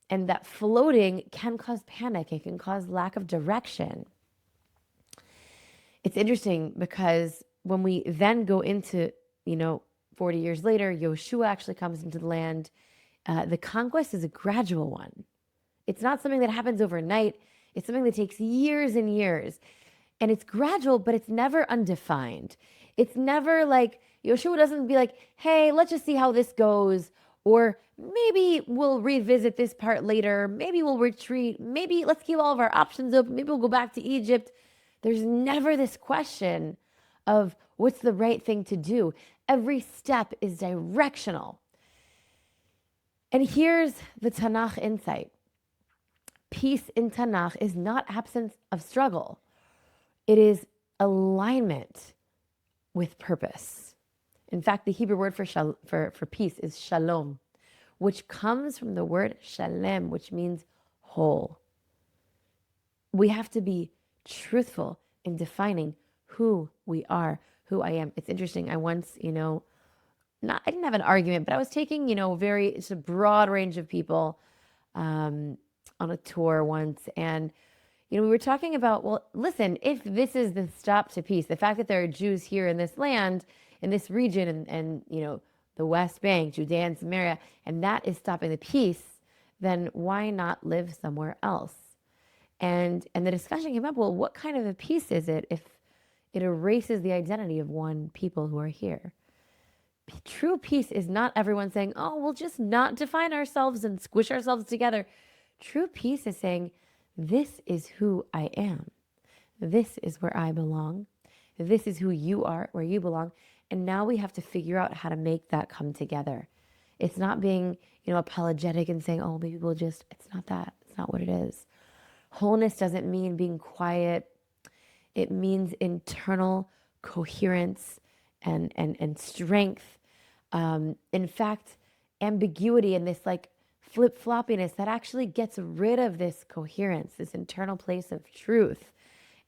that floating can cause panic. It can cause lack of direction. It's interesting because when we then go into, 40 years later, Yoshua actually comes into the land. The conquest is a gradual one. It's not something that happens overnight. It's something that takes years and years. And it's gradual, but it's never undefined. It's never like, Yoshua doesn't be like, hey, let's just see how this goes. Or maybe we'll revisit this part later. Maybe we'll retreat. Maybe let's keep all of our options open. Maybe we'll go back to Egypt. There's never this question of what's the right thing to do. Every step is directional. And here's the Tanakh insight. Peace in Tanakh is not absence of struggle. It is alignment with purpose. In fact, the Hebrew word for peace is shalom, which comes from the word shalem, which means whole. We have to be truthful in defining who we are, who I am. It's interesting. I once, I didn't have an argument, but I was taking, it's a broad range of people on a tour once. And, we were talking about, well, listen, if this is the stop to peace, the fact that there are Jews here in this land, in this region, and the West Bank, Judea and Samaria, and that is stopping the peace, then why not live somewhere else? And the discussion came up, well, what kind of a peace is it if it erases the identity of one people who are here? True peace is not everyone saying, oh, we'll just not define ourselves and squish ourselves together. True peace is saying, this is who I am. This is where I belong. This is who you are, where you belong. And now we have to figure out how to make that come together. It's not being, apologetic and saying, oh, maybe it's not that. It's not what it is. Wholeness doesn't mean being quiet. It means internal coherence and strength. In fact, ambiguity and this flip-floppiness that actually gets rid of this coherence, this internal place of truth.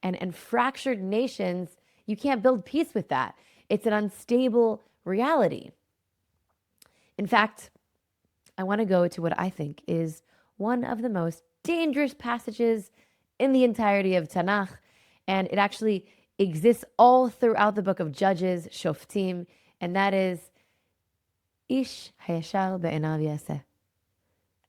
And fractured nations, you can't build peace with that. It's an unstable reality. In fact, I want to go to what I think is one of the most dangerous passages in the entirety of Tanakh, and it actually exists all throughout the book of Judges, Shoftim, and that is Ish hayashar be'enav yaseh.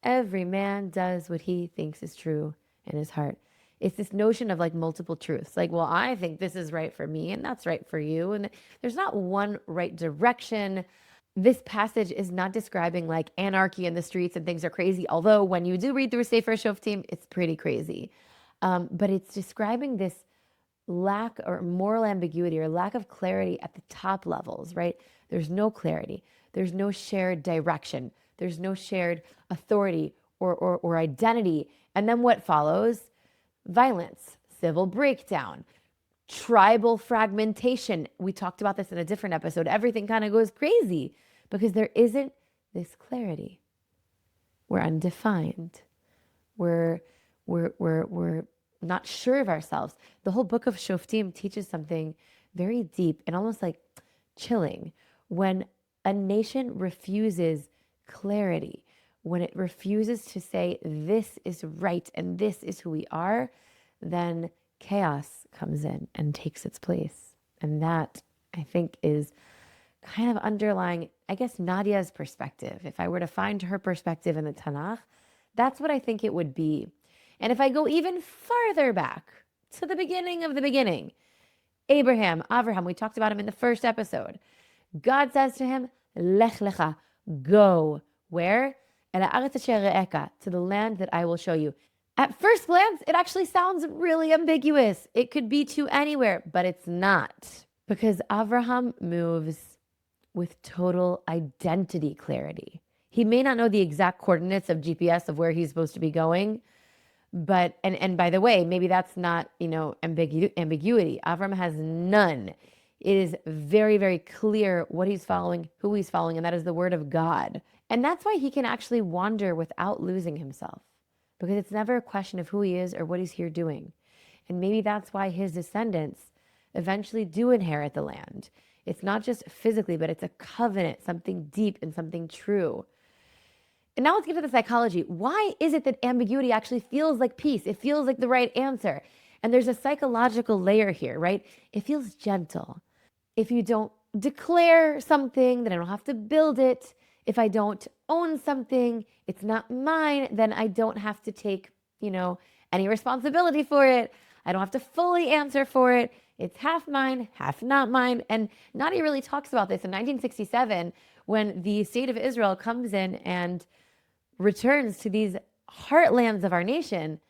Every man does what he thinks is true in his heart. It's this notion of like multiple truths. Like, well, I think this is right for me and that's right for you. And there's not one right direction. This passage is not describing like anarchy in the streets and things are crazy. Although when you do read through Sefer Shoftim, it's pretty crazy. But it's describing this lack or moral ambiguity or lack of clarity at the top levels, right? There's no clarity. There's no shared direction. There's no shared authority or identity. And then what follows? Violence, civil breakdown, tribal fragmentation. We talked about this in a different episode. Everything kind of goes crazy because there isn't this clarity. We're undefined. We're not sure of ourselves. The whole book of Shoftim teaches something very deep and almost like chilling. When a nation refuses clarity, when it refuses to say this is right and this is who we are, then chaos comes in and takes its place. And that, I think, is kind of underlying, I guess, Nadia's perspective. If I were to find her perspective in the Tanakh, that's what I think it would be. And if I go even farther back to the beginning of the beginning, Avraham, we talked about him in the first episode. God says to him, Lech lecha, go. Where? To the land that I will show you. At first glance, it actually sounds really ambiguous. It could be to anywhere, but it's not. Because Avraham moves with total identity clarity. He may not know the exact coordinates of GPS of where he's supposed to be going, but, and by the way, maybe that's not, ambiguity. Avram has none. It is very, very clear what he's following, who he's following, and that is the word of God. And that's why he can actually wander without losing himself, because it's never a question of who he is or what he's here doing. And maybe that's why his descendants eventually do inherit the land. It's not just physically, but it's a covenant, something deep and something true. And now let's get to the psychology. Why is it that ambiguity actually feels like peace? It feels like the right answer. And there's a psychological layer here, right? It feels gentle. If you don't declare something, then I don't have to build it. If I don't own something, it's not mine, then I don't have to take, any responsibility for it. I don't have to fully answer for it. It's half mine, half not mine. And Nadia really talks about this in 1967 when the state of Israel comes in and returns to these heartlands of our nation.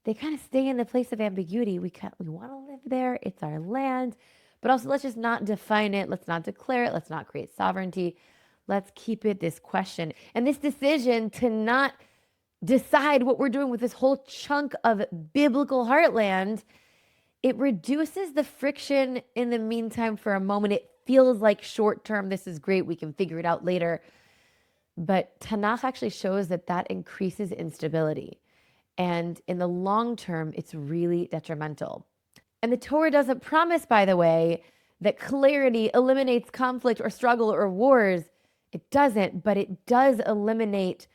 They kind of stay in the place of ambiguity. We want to live there. It's our land. But also, let's just not define it. Let's not declare it. Let's not create sovereignty. Let's keep it this question. And this decision to not decide what we're doing with this whole chunk of biblical heartland, it reduces the friction in the meantime for a moment. It feels like short term, this is great. We can figure it out later. But Tanakh actually shows that increases instability. And in the long term, it's really detrimental. And the Torah doesn't promise, by the way, that clarity eliminates conflict or struggle or wars. It doesn't, but it does eliminate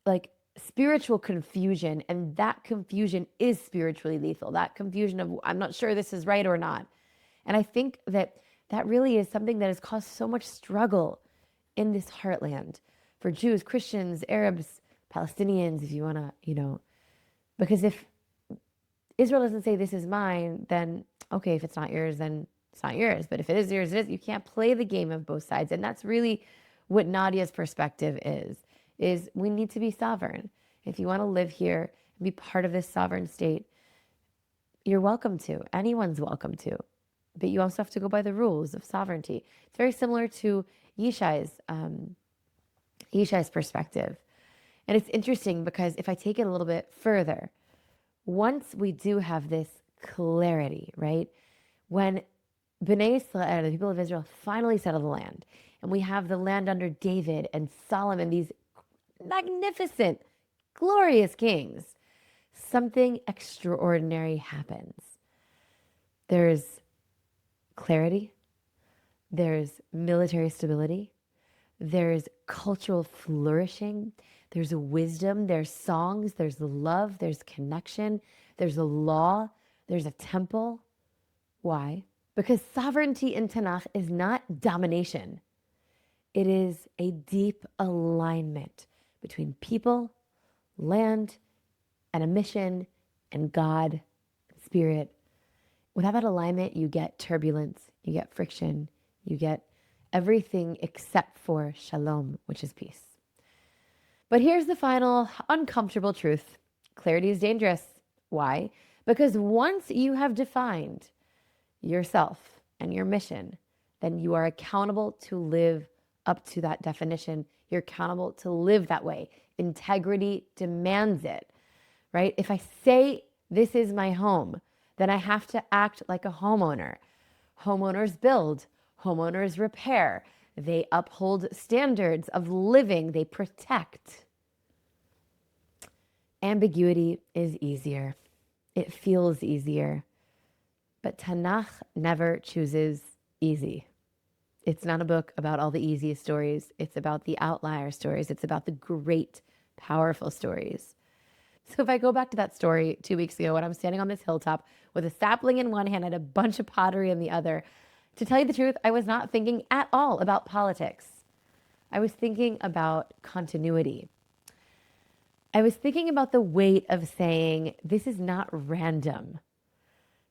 like spiritual confusion. And that confusion is spiritually lethal. That confusion of, I'm not sure this is right or not. And I think that really is something that has caused so much struggle in this heartland for Jews, Christians, Arabs, Palestinians, if you want to, because if Israel doesn't say this is mine, then okay, if it's not yours, then it's not yours. But if it is yours, it is. You can't play the game of both sides. And that's really what Nadia's perspective is we need to be sovereign. If you want to live here and be part of this sovereign state, you're welcome to. Anyone's welcome to. But you also have to go by the rules of sovereignty. It's very similar to Yishai's perspective. And it's interesting because if I take it a little bit further, once we do have this clarity, right? When Bnei Israel, the people of Israel, finally settle the land, and we have the land under David and Solomon, these magnificent, glorious kings, something extraordinary happens. There's clarity, there's military stability, there's cultural flourishing, there's wisdom, there's songs, there's love, there's connection, there's a law, there's a temple. Why? Because sovereignty in Tanakh is not domination. It is a deep alignment between people, land, and a mission, and God, and spirit. Without that alignment, you get turbulence, you get friction, you get everything except for shalom, which is peace. But here's the final uncomfortable truth. Clarity is dangerous. Why? Because once you have defined yourself and your mission, then you are accountable to live up to that definition. You're accountable to live that way. Integrity demands it, right? If I say this is my home, then I have to act like a homeowner. Homeowners build, homeowners repair. They uphold standards of living, they protect. Ambiguity is easier. It feels easier. But Tanakh never chooses easy. It's not a book about all the easiest stories. It's about the outlier stories. It's about the great, powerful stories. So if I go back to that story 2 weeks ago when I'm standing on this hilltop with a sapling in one hand and a bunch of pottery in the other, to tell you the truth, I was not thinking at all about politics. I was thinking about continuity. I was thinking about the weight of saying, this is not random.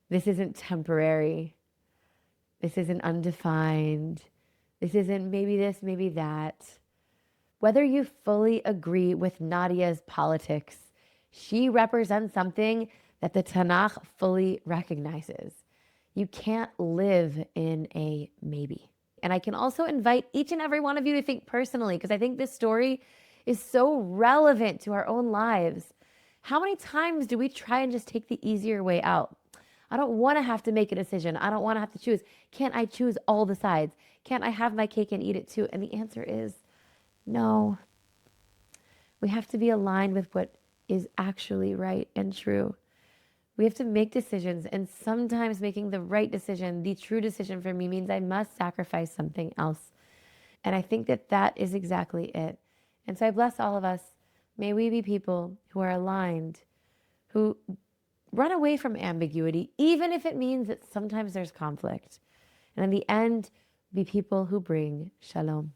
This isn't temporary. This isn't undefined. This isn't maybe this, maybe that. Whether you fully agree with Nadia's politics, she represents something that the Tanakh fully recognizes. You can't live in a maybe. And I can also invite each and every one of you to think personally, because I think this story is so relevant to our own lives. How many times do we try and just take the easier way out? I don't want to have to make a decision. I don't want to have to choose. Can't I choose all the sides? Can't I have my cake and eat it too? And the answer is no. We have to be aligned with what is actually right and true. We have to make decisions, and sometimes making the right decision, the true decision for me, means I must sacrifice something else. And I think that that is exactly it. And so I bless all of us. May we be people who are aligned, who run away from ambiguity, even if it means that sometimes there's conflict. And in the end, be people who bring shalom.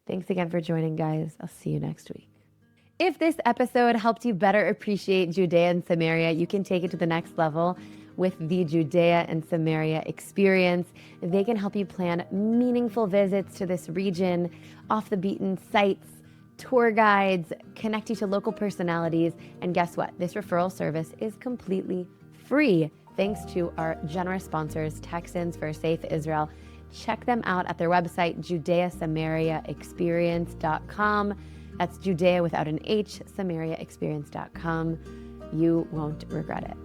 Thanks again for joining, guys. I'll see you next week. If this episode helped you better appreciate Judea and Samaria, you can take it to the next level with the Judea and Samaria experience. They can help you plan meaningful visits to this region, off the beaten sites, tour guides, connect you to local personalities. And guess what? This referral service is completely free, thanks to our generous sponsors, Texans for a Safe Israel. Check them out at their website, JudeaSamariaExperience.com. That's Judea without an H, SamariaExperience.com. You won't regret it.